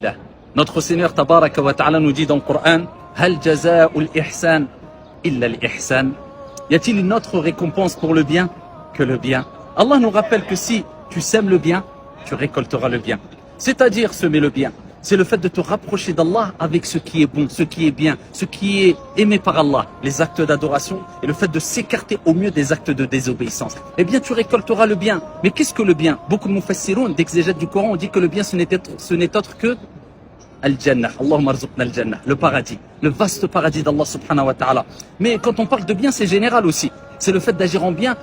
Là. Notre Seigneur Tabaraka wa Ta'ala nous dit dans le Coran, Hal jaza'ul ihsan illa l'ihsan. Y a-t-il une autre récompense pour le bien que le bien? Allah nous rappelle que si tu sèmes le bien, tu récolteras le bien. C'est-à-dire semer le bien. C'est le fait de te rapprocher d'Allah avec ce qui est bon, ce qui est bien, ce qui est aimé par Allah, les actes d'adoration et le fait de s'écarter au mieux des actes de désobéissance. Eh bien, tu récolteras le bien. Mais qu'est-ce que le bien? Beaucoup de mufassiroun, d'exégètes du Coran, ont dit que le bien, ce n'est autre que Al-Jannah, Allahumma arzuqna al-Jannah, le paradis, le vaste paradis d'Allah subhanahu wa ta'ala. Mais quand on parle de bien, c'est général aussi. C'est le fait d'agir en bien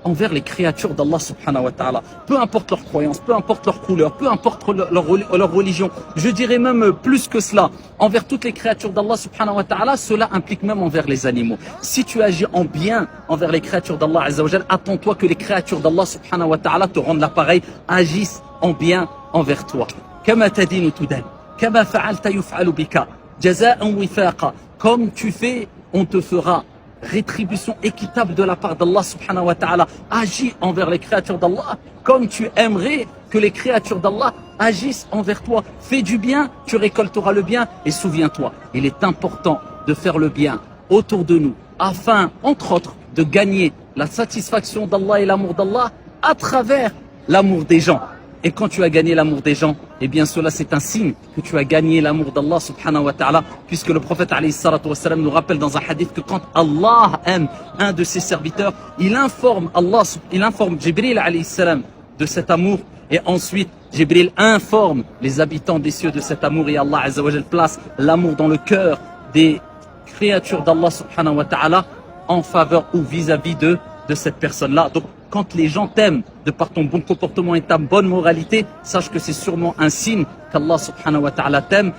envers les créatures d'Allah subhanahu wa ta'ala. Peu importe leur croyance, peu importe leur couleur, peu importe leur religion. Je dirais même plus que cela. Envers toutes les créatures d'Allah subhanahu wa ta'ala, cela implique même envers les animaux. Si tu agis en bien envers les créatures d'Allah azza wa jal, attends-toi que les créatures d'Allah subhanahu wa ta'ala te rendent l'appareil, agissent en bien envers toi. Kama tadinu tudan. Kama fa'alta yuf'alu bika. Jaza'an wifaqa. Comme tu fais, on te fera. Rétribution équitable de la part d'Allah subhanahu wa ta'ala. Agis envers les créatures d'Allah comme tu aimerais que les créatures d'Allah agissent envers toi. Fais du bien, tu récolteras le bien. Et souviens-toi, il est important de faire le bien autour de nous afin, entre autres, de gagner la satisfaction d'Allah et l'amour d'Allah à travers l'amour des gens. Et quand tu as gagné l'amour des gens, eh bien cela c'est un signe que tu as gagné l'amour d'Allah subhanahu wa ta'ala, puisque le prophète alayhi salatu wa salam nous rappelle dans un hadith que quand Allah aime un de ses serviteurs, il informe Jibril alayhi salam de cet amour, et ensuite Jibril informe les habitants des cieux de cet amour, et Allah azza wa jal place l'amour dans le cœur des créatures d'Allah subhanahu wa ta'ala en faveur ou vis-à-vis de cette personne-là. Donc quand les gens t'aiment de par ton bon comportement et ta bonne moralité, sache que c'est sûrement un signe qu'Allah subhanahu wa ta'ala t'aime.